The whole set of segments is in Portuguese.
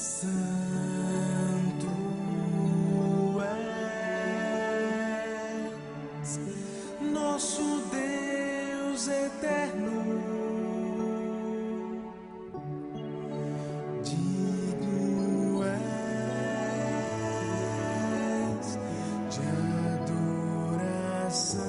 Santo és, nosso Deus eterno, digno és de adoração.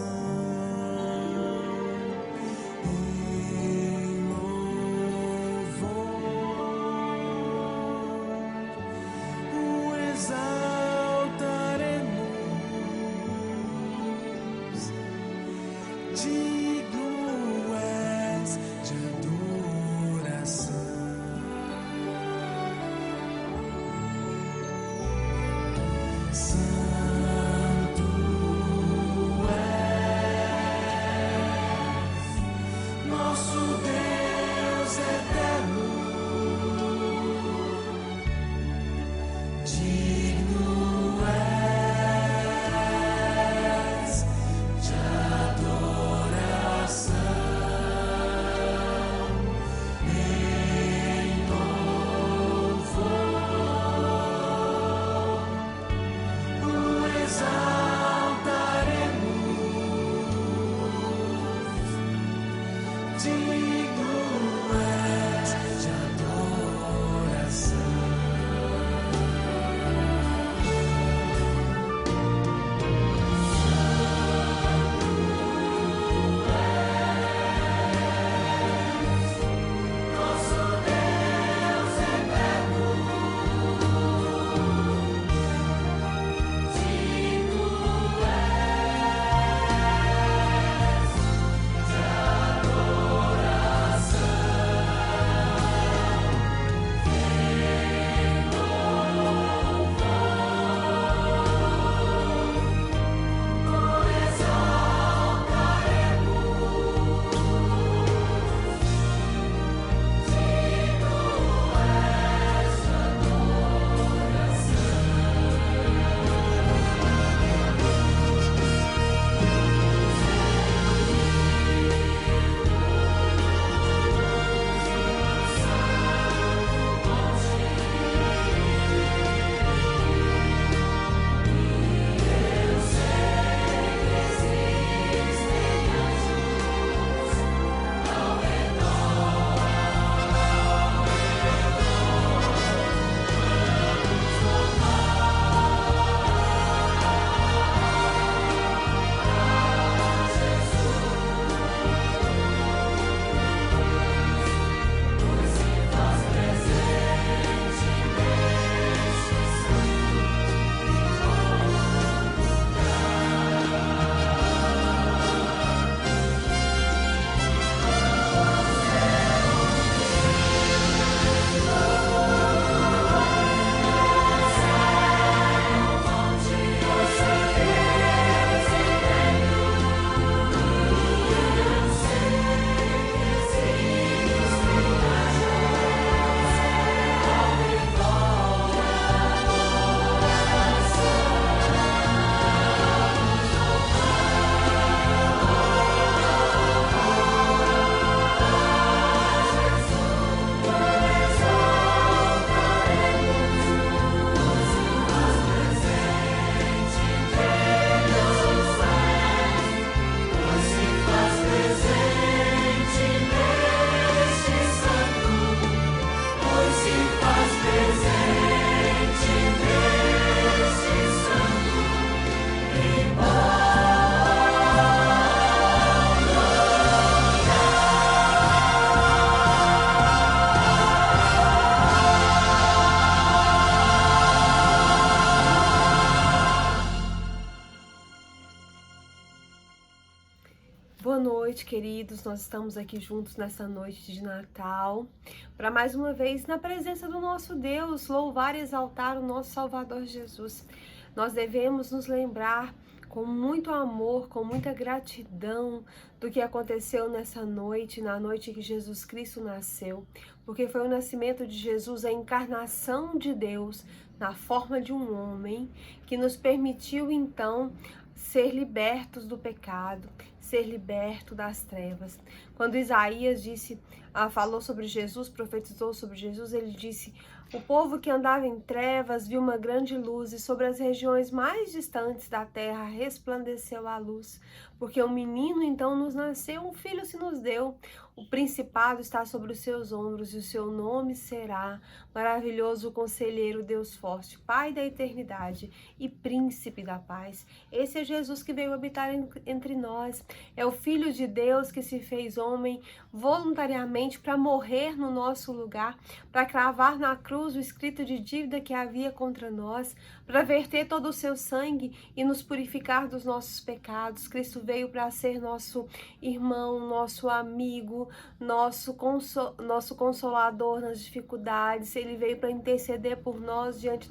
Digno és de adoração. Santo és, nosso Deus eterno, digno és de adoração. Boa noite, queridos. Nós estamos aqui juntos nessa noite de Natal para mais uma vez, na presença do nosso Deus, louvar e exaltar o nosso Salvador Jesus. Nós devemos nos lembrar com muito amor, com muita gratidão do que aconteceu nessa noite, na noite que Jesus Cristo nasceu, porque foi o nascimento de Jesus, a encarnação de Deus na forma de um homem, que nos permitiu então ser libertos do pecado, ser liberto das trevas. Quando Isaías falou sobre Jesus, profetizou sobre Jesus, ele disse: o povo que andava em trevas viu uma grande luz, e sobre as regiões mais distantes da terra resplandeceu a luz. Porque um menino então nos nasceu, um filho se nos deu. O principado está sobre os seus ombros, e o seu nome será Maravilhoso Conselheiro, Deus Forte, Pai da Eternidade e Príncipe da Paz. Esse é Jesus que veio habitar entre nós. É o Filho de Deus que se fez homem voluntariamente para morrer no nosso lugar, para cravar na cruz o escrito de dívida que havia contra nós, para verter todo o seu sangue e nos purificar dos nossos pecados. Cristo veio para ser nosso irmão, nosso amigo, nosso consolador nas dificuldades. Ele veio para interceder por nós diante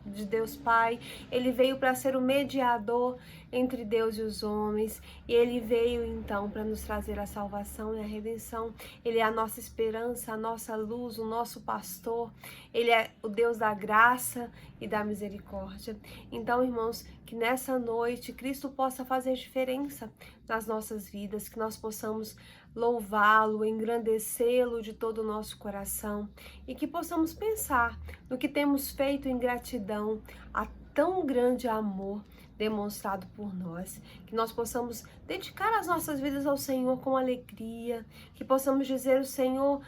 de Deus Pai. Ele veio para ser o mediador entre Deus e os homens, e ele veio então para nos trazer a salvação e a redenção. Ele é a nossa esperança, a nossa luz, o nosso pastor. Ele é o Deus da graça e da misericórdia. Então, irmãos, que nessa noite Cristo possa fazer diferença nas nossas vidas, que nós possamos louvá-lo, engrandecê-lo de todo o nosso coração, e que possamos pensar no que temos feito em gratidão a tão grande amor demonstrado por nós, que nós possamos dedicar as nossas vidas ao Senhor com alegria, que possamos dizer: o Senhor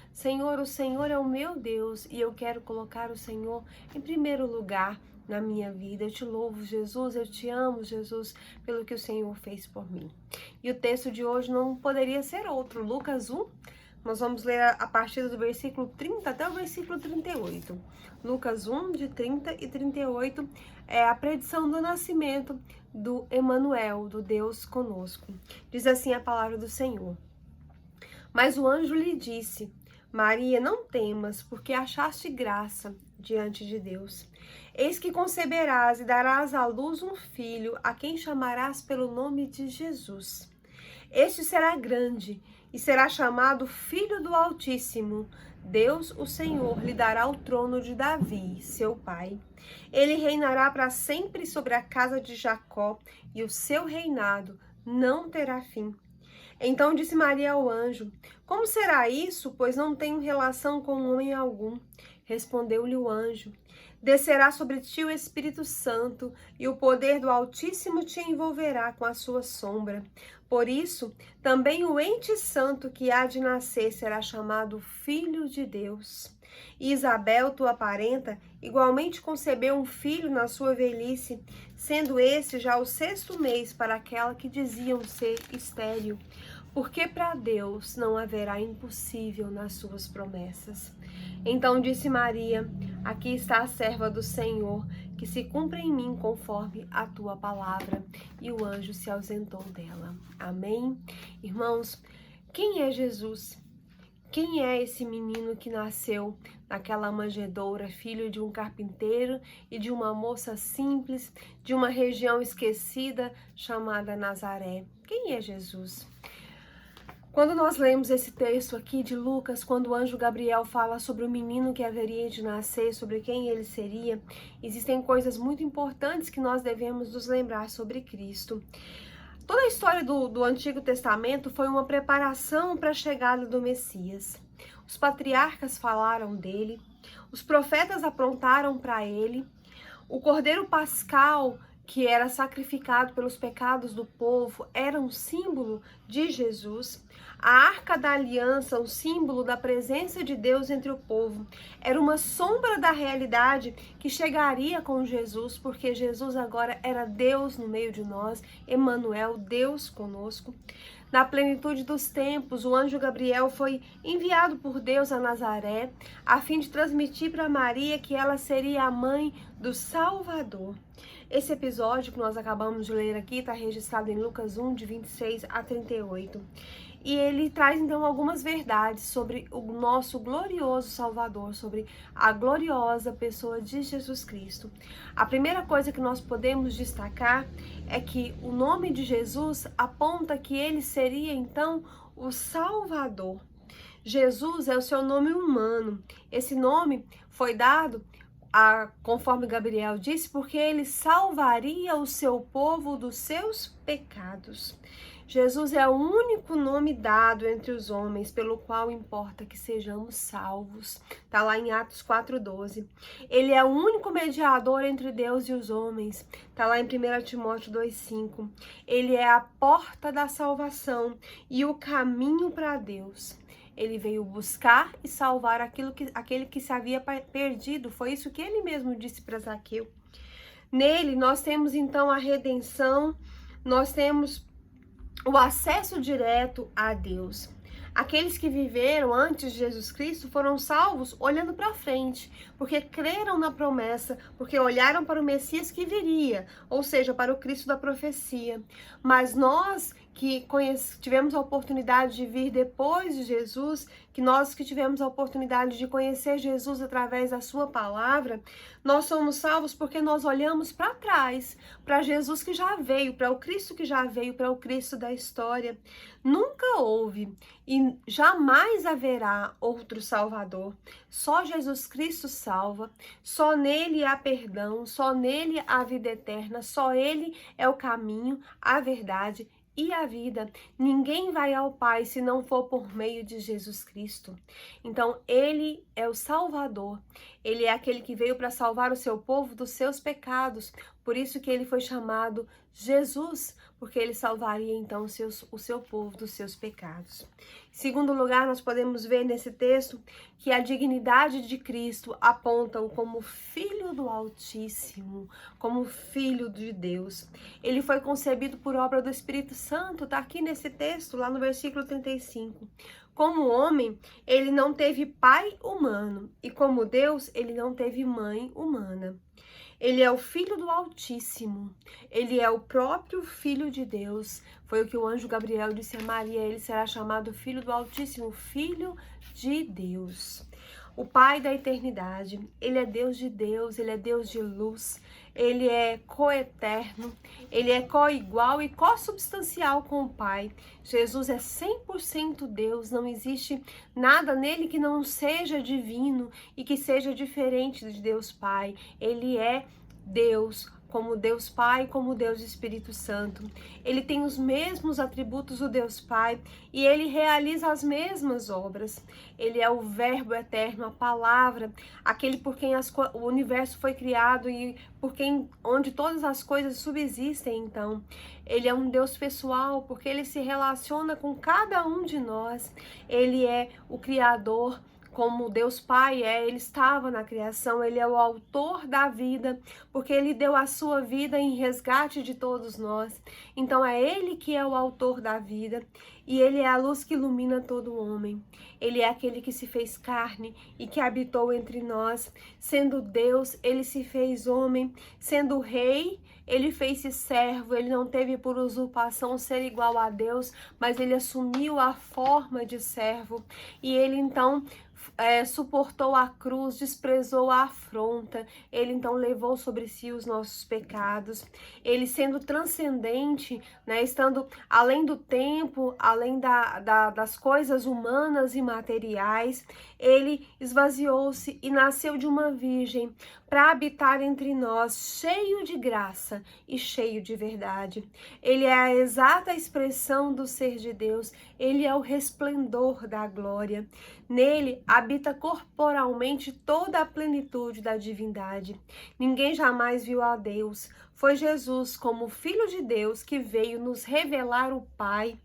é o meu Deus, e eu quero colocar o Senhor em primeiro lugar na minha vida. Eu te louvo, Jesus, eu te amo, Jesus, pelo que o Senhor fez por mim. E o texto de hoje não poderia ser outro, Lucas 1, nós vamos ler a partir do versículo 30 até o versículo 38. Lucas 1, de 30 e 38, é a predição do nascimento do Emanuel, do Deus conosco. Diz assim a palavra do Senhor: mas o anjo lhe disse: Maria, não temas, porque achaste graça diante de Deus. Eis que conceberás e darás à luz um filho, a quem chamarás pelo nome de Jesus. Este será grande e será chamado Filho do Altíssimo. Deus, o Senhor, lhe dará o trono de Davi, seu pai. Ele reinará para sempre sobre a casa de Jacó, e o seu reinado não terá fim. Então disse Maria ao anjo: como será isso, pois não tenho relação com homem algum? Respondeu-lhe o anjo: descerá sobre ti o Espírito Santo, e o poder do Altíssimo te envolverá com a sua sombra. Por isso, também o ente santo que há de nascer será chamado Filho de Deus. E Isabel, tua parenta, igualmente concebeu um filho na sua velhice, sendo esse já o 6º mês para aquela que diziam ser estéril, porque para Deus não haverá impossível nas suas promessas. Então disse Maria: aqui está a serva do Senhor, que se cumpra em mim conforme a tua palavra. E o anjo se ausentou dela. Amém? Irmãos, quem é Jesus? Quem é esse menino que nasceu naquela manjedoura, filho de um carpinteiro e de uma moça simples, de uma região esquecida chamada Nazaré? Quem é Jesus? Quando nós lemos esse texto aqui de Lucas, quando o anjo Gabriel fala sobre o menino que haveria de nascer, sobre quem ele seria, existem coisas muito importantes que nós devemos nos lembrar sobre Cristo. Toda a história do Antigo Testamento foi uma preparação para a chegada do Messias. Os patriarcas falaram dele, os profetas aprontaram para ele, o Cordeiro Pascal, que era sacrificado pelos pecados do povo, era um símbolo de Jesus. A Arca da Aliança, um símbolo da presença de Deus entre o povo, era uma sombra da realidade que chegaria com Jesus, porque Jesus agora era Deus no meio de nós, Emanuel, Deus conosco. Na plenitude dos tempos, o anjo Gabriel foi enviado por Deus a Nazaré, a fim de transmitir para Maria que ela seria a mãe do Salvador. Esse episódio que nós acabamos de ler aqui está registrado em Lucas 1, de 26 a 38. E ele traz então algumas verdades sobre o nosso glorioso Salvador, sobre a gloriosa pessoa de Jesus Cristo. A primeira coisa que nós podemos destacar é que o nome de Jesus aponta que ele seria então o Salvador. Jesus é o seu nome humano. Esse nome foi dado, conforme Gabriel disse, porque ele salvaria o seu povo dos seus pecados. Jesus é o único nome dado entre os homens pelo qual importa que sejamos salvos. Está lá em Atos 4,12. Ele é o único mediador entre Deus e os homens. Está lá em 1 Timóteo 2,5. Ele é a porta da salvação e o caminho para Deus. Ele veio buscar e salvar aquele que se havia perdido. Foi isso que ele mesmo disse para Zaqueu. Nele nós temos então a redenção, nós temos o acesso direto a Deus. Aqueles que viveram antes de Jesus Cristo foram salvos olhando para frente, porque creram na promessa, porque olharam para o Messias que viria, ou seja, para o Cristo da profecia. Mas nós que tivemos a oportunidade de vir depois de Jesus, nós que tivemos a oportunidade de conhecer Jesus através da sua palavra, nós somos salvos porque nós olhamos para trás, para Jesus que já veio, para o Cristo que já veio, para o Cristo da história. Nunca houve e jamais haverá outro Salvador. Só Jesus Cristo salva, só nele há perdão, só nele há vida eterna, só ele é o caminho, a verdade e a vida. Ninguém vai ao Pai se não for por meio de Jesus Cristo. Então, ele é o Salvador. Ele é aquele que veio para salvar o seu povo dos seus pecados. Por isso que ele foi chamado Jesus, porque ele salvaria então o seu povo dos seus pecados. Em segundo lugar, nós podemos ver nesse texto que a dignidade de Cristo aponta-o como Filho do Altíssimo, como Filho de Deus. Ele foi concebido por obra do Espírito Santo, está aqui nesse texto, lá no versículo 35. Como homem, ele não teve pai humano, e como Deus, ele não teve mãe humana. Ele é o Filho do Altíssimo, ele é o próprio Filho de Deus. Foi o que o anjo Gabriel disse a Maria, ele será chamado Filho do Altíssimo, Filho de Deus. O Pai da eternidade, ele é Deus de Deus, ele é Deus de luz, ele é coeterno, ele é coigual e co-substancial com o Pai. Jesus é 100% Deus, não existe nada nele que não seja divino e que seja diferente de Deus Pai. Ele é Deus, como Deus Pai, como Deus Espírito Santo. Ele tem os mesmos atributos do Deus Pai e ele realiza as mesmas obras. Ele é o Verbo eterno, a palavra, aquele por quem o universo foi criado e onde todas as coisas subsistem. Então, ele é um Deus pessoal, porque ele se relaciona com cada um de nós. Ele é o Criador, como Deus Pai ele estava na criação, ele é o autor da vida, porque ele deu a sua vida em resgate de todos nós. Então é ele que é o autor da vida e ele é a luz que ilumina todo homem. Ele é aquele que se fez carne e que habitou entre nós. Sendo Deus, ele se fez homem. Sendo rei, ele fez-se servo. Ele não teve por usurpação ser igual a Deus, mas ele assumiu a forma de servo. E ele então suportou a cruz, desprezou a afronta. Ele então levou sobre si os nossos pecados. Ele sendo transcendente, estando além do tempo, além das coisas humanas e materiais, ele esvaziou-se e nasceu de uma virgem para habitar entre nós, cheio de graça e cheio de verdade. Ele é a exata expressão do ser de Deus, ele é o resplendor da glória. Nele habita corporalmente toda a plenitude da divindade. Ninguém jamais viu a Deus. Foi Jesus, como Filho de Deus, que veio nos revelar o Pai.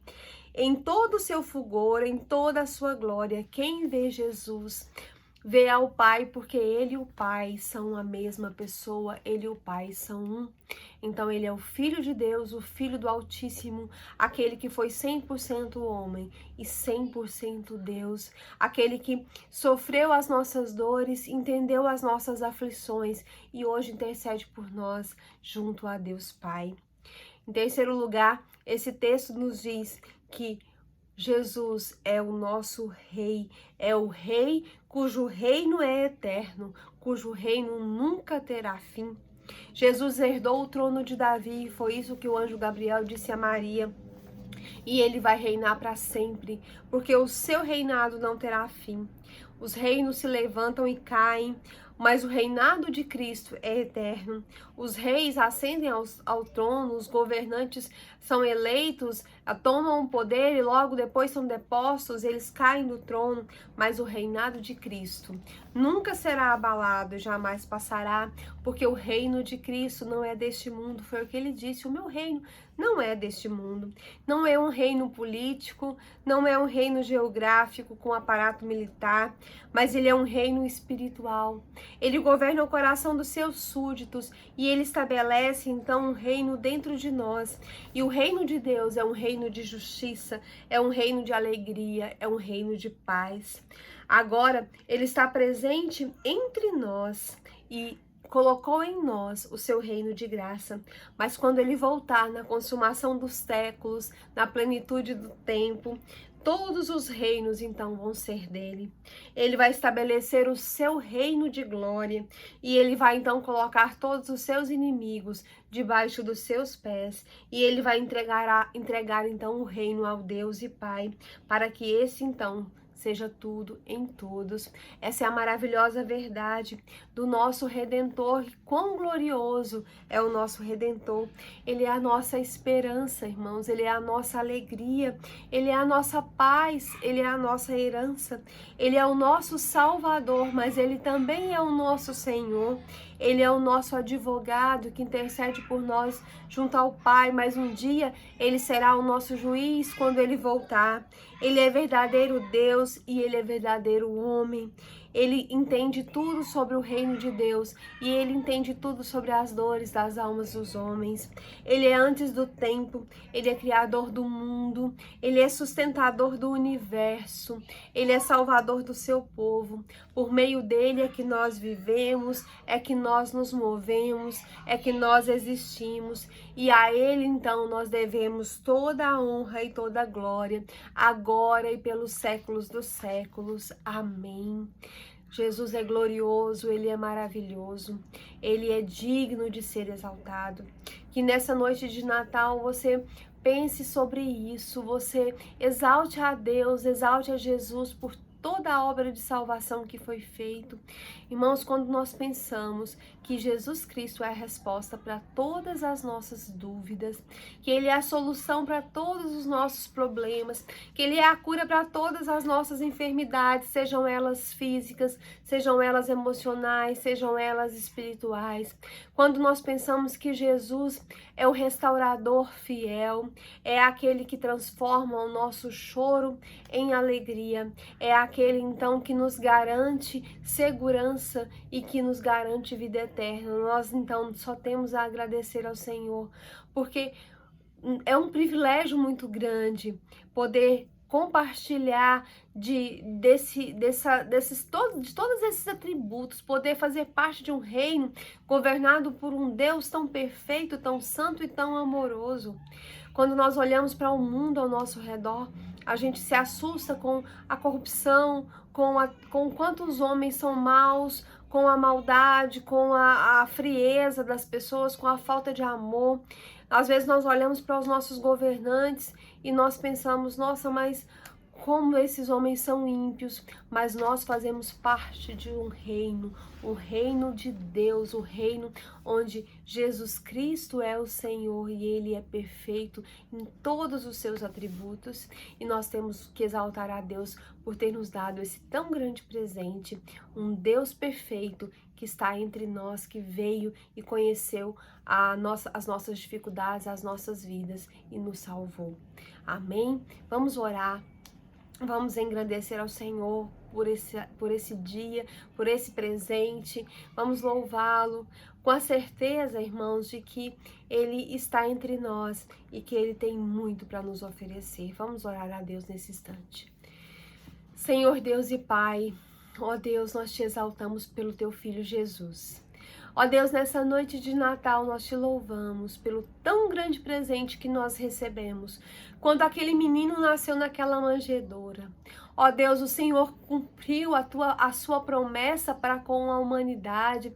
Em todo o seu fulgor, em toda a sua glória, quem vê Jesus vê ao Pai, porque ele e o Pai são a mesma pessoa, ele e o Pai são um. Então ele é o Filho de Deus, o Filho do Altíssimo, aquele que foi 100% homem e 100% Deus, aquele que sofreu as nossas dores, entendeu as nossas aflições e hoje intercede por nós junto a Deus Pai. Em terceiro lugar, esse texto nos diz que Jesus é o nosso Rei, é o Rei cujo reino é eterno, cujo reino nunca terá fim. Jesus herdou o trono de Davi, foi isso que o anjo Gabriel disse a Maria. E ele vai reinar para sempre, porque o seu reinado não terá fim. Os reinos se levantam e caem, mas o reinado de Cristo é eterno. Os reis ascendem ao trono, os governantes são eleitos, tomam o poder e logo depois são depostos, eles caem do trono, mas o reinado de Cristo nunca será abalado, jamais passará, porque o reino de Cristo não é deste mundo, foi o que ele disse, o meu reino não é deste mundo, não é um reino político, não é um reino geográfico com aparato militar, mas ele é um reino espiritual. Ele governa o coração dos seus súditos e ele estabelece então um reino dentro de nós. E o reino de Deus é um reino de justiça, é um reino de alegria, é um reino de paz. Agora, ele está presente entre nós e colocou em nós o seu reino de graça, mas quando ele voltar na consumação dos séculos, na plenitude do tempo, todos os reinos então vão ser dele. Ele vai estabelecer o seu reino de glória e ele vai então colocar todos os seus inimigos debaixo dos seus pés e ele vai entregar então o reino ao Deus e Pai, para que esse então seja tudo em todos. Essa é a maravilhosa verdade do nosso Redentor. Quão glorioso é o nosso Redentor. Ele é a nossa esperança, irmãos. Ele é a nossa alegria. Ele é a nossa paz. Ele é a nossa herança. Ele é o nosso Salvador, mas ele também é o nosso Senhor. Ele é o nosso advogado que intercede por nós junto ao Pai, mas um dia ele será o nosso juiz quando ele voltar. Ele é verdadeiro Deus e ele é verdadeiro homem. Ele entende tudo sobre o reino de Deus e ele entende tudo sobre as dores das almas dos homens. Ele é antes do tempo, ele é criador do mundo, ele é sustentador do universo, ele é salvador do seu povo. Por meio dele é que nós vivemos, é que nós nos movemos, é que nós existimos e a ele então nós devemos toda a honra e toda a glória, agora e pelos séculos dos séculos. Amém. Jesus é glorioso, ele é maravilhoso, ele é digno de ser exaltado. Que nessa noite de Natal você pense sobre isso, você exalte a Deus, exalte a Jesus por toda a obra de salvação que foi feita. Irmãos, quando nós pensamos que Jesus Cristo é a resposta para todas as nossas dúvidas, que ele é a solução para todos os nossos problemas, que ele é a cura para todas as nossas enfermidades, sejam elas físicas, sejam elas emocionais, sejam elas espirituais. Quando nós pensamos que Jesus é o restaurador fiel, é aquele que transforma o nosso choro em alegria, é aquele então que nos garante segurança e que nos garante vida eterna. Nós então só temos a agradecer ao Senhor, porque é um privilégio muito grande poder compartilhar de todos esses atributos, poder fazer parte de um reino governado por um Deus tão perfeito, tão santo e tão amoroso. Quando nós olhamos para o mundo ao nosso redor, a gente se assusta com a corrupção, com quantos homens são maus, com a maldade, com a frieza das pessoas, com a falta de amor. Às vezes nós olhamos para os nossos governantes e nós pensamos, nossa, mas como esses homens são ímpios, mas nós fazemos parte de um reino, o reino de Deus, o reino onde Jesus Cristo é o Senhor e ele é perfeito em todos os seus atributos, e nós temos que exaltar a Deus por ter nos dado esse tão grande presente, um Deus perfeito que está entre nós, que veio e conheceu as nossas dificuldades, as nossas vidas e nos salvou. Amém? Vamos orar. Vamos engrandecer ao Senhor por esse dia, por esse presente. Vamos louvá-lo com a certeza, irmãos, de que ele está entre nós e que ele tem muito para nos oferecer. Vamos orar a Deus nesse instante. Senhor Deus e Pai, ó Deus, nós te exaltamos pelo teu Filho Jesus. Ó Deus, nessa noite de Natal nós te louvamos pelo tão grande presente que nós recebemos, quando aquele menino nasceu naquela manjedoura. Ó Deus, o Senhor cumpriu a sua promessa para com a humanidade.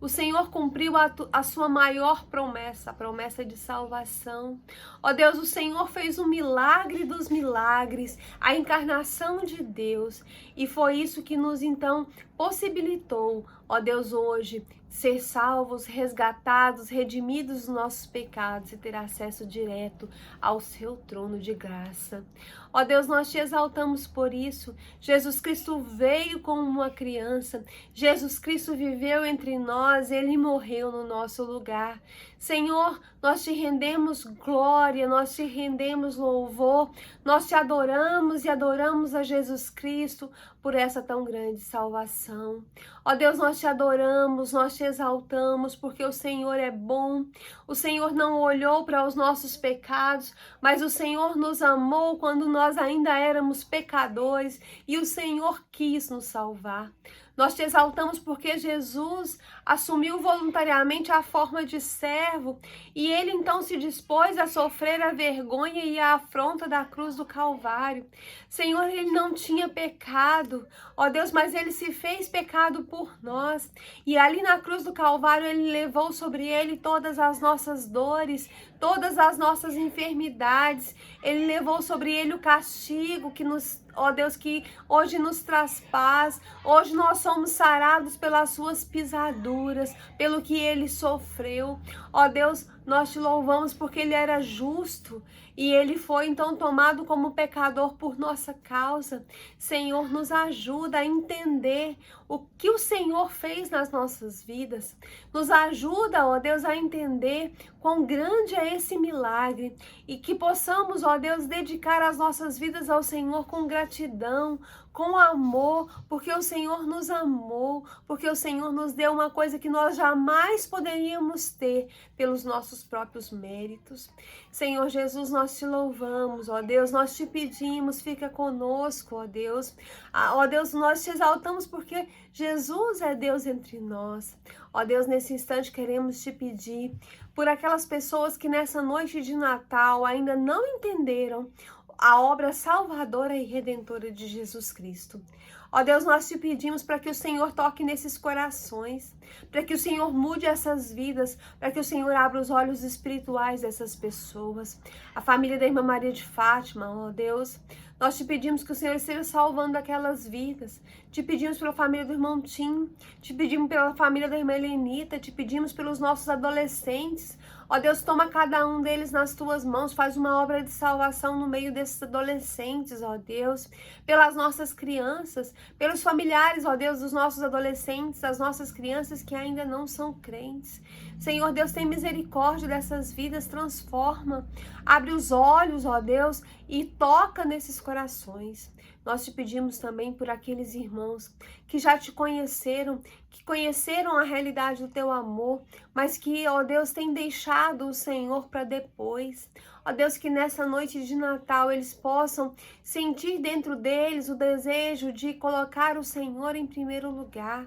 O Senhor cumpriu a sua maior promessa, a promessa de salvação. Ó Deus, o Senhor fez o milagre dos milagres, a encarnação de Deus. E foi isso que nos então possibilitou, ó Deus, hoje ser salvos, resgatados, redimidos dos nossos pecados e ter acesso direto ao seu trono de graça. Ó Deus, nós te exaltamos por isso. Jesus Cristo veio como uma criança, Jesus Cristo viveu entre nós, ele morreu no nosso lugar. Senhor, nós te rendemos glória, nós te rendemos louvor, nós te adoramos e adoramos a Jesus Cristo por essa tão grande salvação. Ó Deus, nós te adoramos, nós te exaltamos, porque o Senhor é bom. O Senhor não olhou para os nossos pecados, mas o Senhor nos amou quando nós ainda éramos pecadores e o Senhor quis nos salvar. Nós te exaltamos porque Jesus assumiu voluntariamente a forma de servo e ele então se dispôs a sofrer a vergonha e a afronta da cruz do Calvário. Senhor, ele não tinha pecado, ó Deus, mas ele se fez pecado por nós. E ali na cruz do Calvário ele levou sobre ele todas as nossas dores, todas as nossas enfermidades. Ele levou sobre ele o castigo que nos, ó Deus, que hoje nos traz paz. Hoje nós somos sarados pelas suas pisaduras, pelo que ele sofreu. Ó Deus, nós te louvamos porque ele era justo e ele foi então tomado como pecador por nossa causa. Senhor, nos ajuda a entender o que o Senhor fez nas nossas vidas. Nos ajuda, ó Deus, a entender quão grande é esse milagre e que possamos, ó Deus, dedicar as nossas vidas ao Senhor com gratidão, com amor, porque o Senhor nos amou, porque o Senhor nos deu uma coisa que nós jamais poderíamos ter pelos nossos próprios méritos. Senhor Jesus, nós te louvamos, ó Deus, nós te pedimos, fica conosco, ó Deus. Ó Deus, nós te exaltamos porque Jesus é Deus entre nós. Ó Deus, nesse instante queremos te pedir por aquelas pessoas que nessa noite de Natal ainda não entenderam a obra salvadora e redentora de Jesus Cristo. Ó Deus, nós te pedimos para que o Senhor toque nesses corações, para que o Senhor mude essas vidas, para que o Senhor abra os olhos espirituais dessas pessoas. A família da irmã Maria de Fátima, ó Deus, nós te pedimos que o Senhor esteja salvando aquelas vidas. Te pedimos pela família do irmão Tim, te pedimos pela família da irmã Helenita, te pedimos pelos nossos adolescentes. Ó Deus, toma cada um deles nas tuas mãos, faz uma obra de salvação no meio desses adolescentes, ó Deus, pelas nossas crianças, pelos familiares, ó Deus, dos nossos adolescentes, das nossas crianças que ainda não são crentes. Senhor Deus, tem misericórdia dessas vidas, transforma, abre os olhos, ó Deus, e toca nesses corações. Nós te pedimos também por aqueles irmãos que já te conheceram, que conheceram a realidade do teu amor, mas que, ó Deus, têm deixado o Senhor para depois. Ó Deus, que nessa noite de Natal eles possam sentir dentro deles o desejo de colocar o Senhor em primeiro lugar.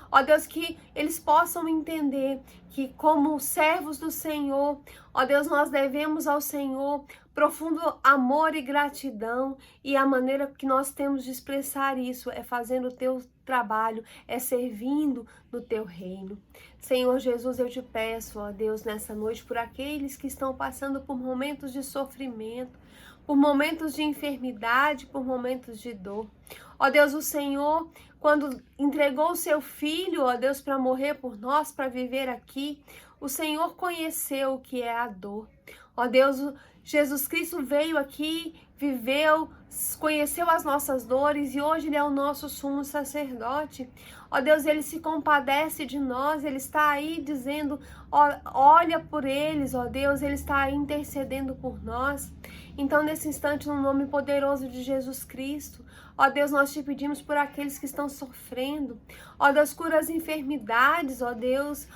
Ó Deus, que eles possam entender que como servos do Senhor, ó Deus, nós devemos ao Senhor profundo amor e gratidão, e a maneira que nós temos de expressar isso é fazendo o teu trabalho, é servindo no teu reino. Senhor Jesus, eu te peço, ó Deus, nessa noite, por aqueles que estão passando por momentos de sofrimento, por momentos de enfermidade, por momentos de dor. Ó Deus, o Senhor, quando entregou o seu Filho, ó Deus, para morrer por nós, para viver aqui, o Senhor conheceu o que é a dor. Ó Deus, Jesus Cristo veio aqui, viveu, conheceu as nossas dores e hoje Ele é o nosso sumo sacerdote. Ó Deus, Ele se compadece de nós, Ele está aí dizendo, olha por eles, ó Deus, Ele está aí intercedendo por nós. Então, nesse instante, no nome poderoso de Jesus Cristo, ó Deus, nós te pedimos por aqueles que estão sofrendo. Ó Deus, cura as enfermidades, ó Deus,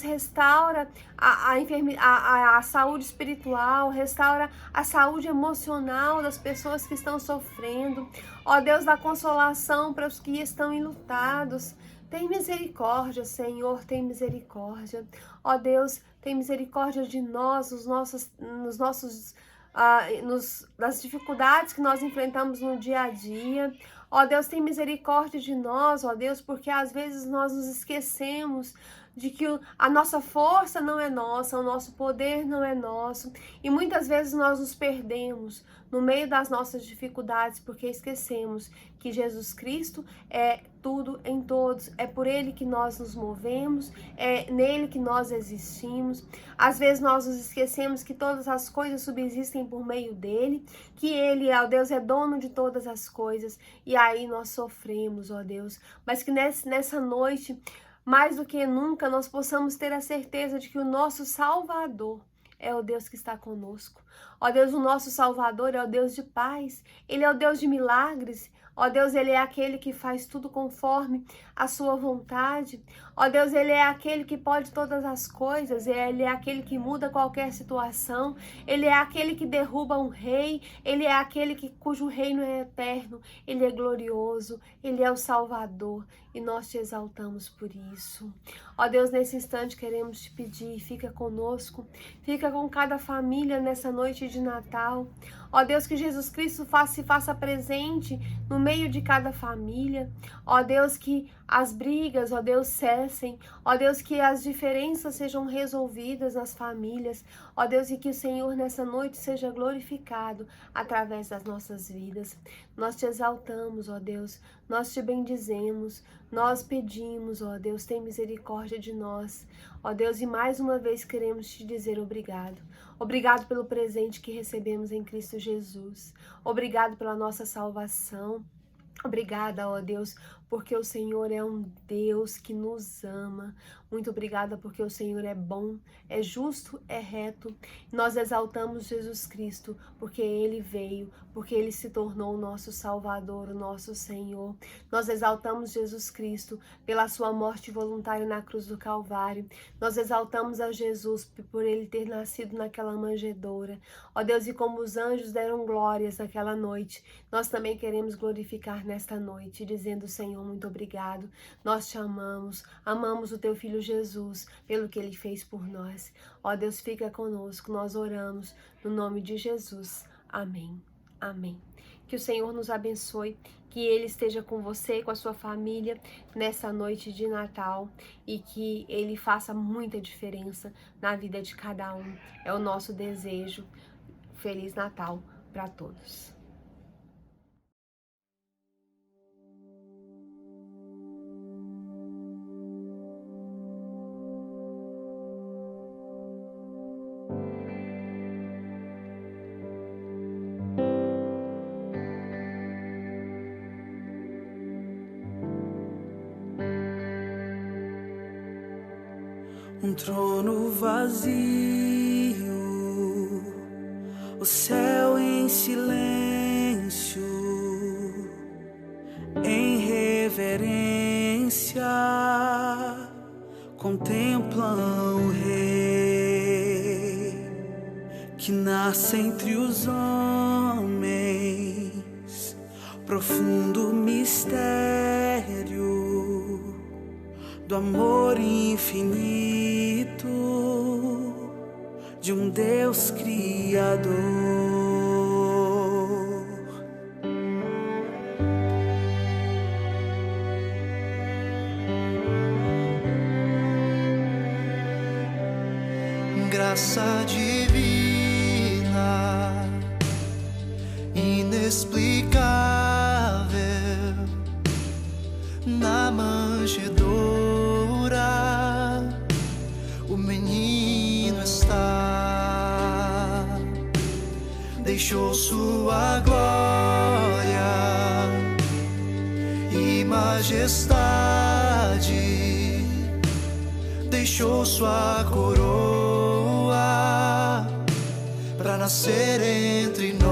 restaura a saúde espiritual, restaura a saúde emocional das pessoas que estão sofrendo. Ó Deus, dá consolação para os que estão enlutados. Tem misericórdia, Senhor, tem misericórdia. Ó Deus, tem misericórdia de nós, das dificuldades que nós enfrentamos no dia a dia. Ó Deus, tem misericórdia de nós, ó Deus, porque às vezes nós nos esquecemos de que a nossa força não é nossa, o nosso poder não é nosso, e muitas vezes nós nos perdemos no meio das nossas dificuldades porque esquecemos que Jesus Cristo é tudo em todos, é por Ele que nós nos movemos, é nele que nós existimos. Às vezes nós nos esquecemos que todas as coisas subsistem por meio dele, que Ele, ó Deus, é dono de todas as coisas, e aí nós sofremos, ó Deus, mas que nessa noite, mais do que nunca, nós possamos ter a certeza de que o nosso Salvador é o Deus que está conosco. Ó Deus, o nosso Salvador é o Deus de paz, Ele é o Deus de milagres. Ó Deus, Ele é aquele que faz tudo conforme a sua vontade. Ó Deus, Ele é aquele que pode todas as coisas. Ele é aquele que muda qualquer situação. Ele é aquele que derruba um rei. Ele é aquele cujo reino é eterno. Ele é glorioso. Ele é o Salvador. E nós te exaltamos por isso. Ó Deus, nesse instante queremos te pedir, fica conosco. Fica com cada família nessa noite de Natal. Ó Deus, que Jesus Cristo se faça presente no meio de cada família. Ó Deus, que as brigas, ó Deus, cessem. Ó Deus, que as diferenças sejam resolvidas nas famílias. Ó Deus, e que o Senhor nessa noite seja glorificado através das nossas vidas. Nós te exaltamos, ó Deus. Nós te bendizemos. Nós pedimos, ó Deus, tem misericórdia de nós. Ó Deus, e mais uma vez queremos te dizer obrigado. Obrigado pelo presente que recebemos em Cristo Jesus. Obrigado pela nossa salvação. Obrigada, ó Deus, porque o Senhor é um Deus que nos ama. Muito obrigada porque o Senhor é bom, é justo, é reto. Nós exaltamos Jesus Cristo porque Ele veio, porque Ele se tornou o nosso Salvador, o nosso Senhor. Nós exaltamos Jesus Cristo pela sua morte voluntária na cruz do Calvário. Nós exaltamos a Jesus por Ele ter nascido naquela manjedoura. Ó Deus, e como os anjos deram glórias naquela noite, nós também queremos glorificar nesta noite, dizendo: Senhor, muito obrigado. Nós te amamos, amamos o teu Filho Jesus, pelo que Ele fez por nós. Ó Deus, fica conosco, nós oramos no nome de Jesus. Amém. Amém. Que o Senhor nos abençoe, que Ele esteja com você e com a sua família nessa noite de Natal e que Ele faça muita diferença na vida de cada um. É o nosso desejo. Feliz Natal para todos. Um trono vazio, o céu em silêncio, em reverência, contemplam o Rei que nasce entre os homens, profundo mistério do amor infinito de um Deus Criador. Graça divina, inexplicável, na manjedoura o menino está, deixou sua glória e majestade, deixou sua coroa para nascer entre nós.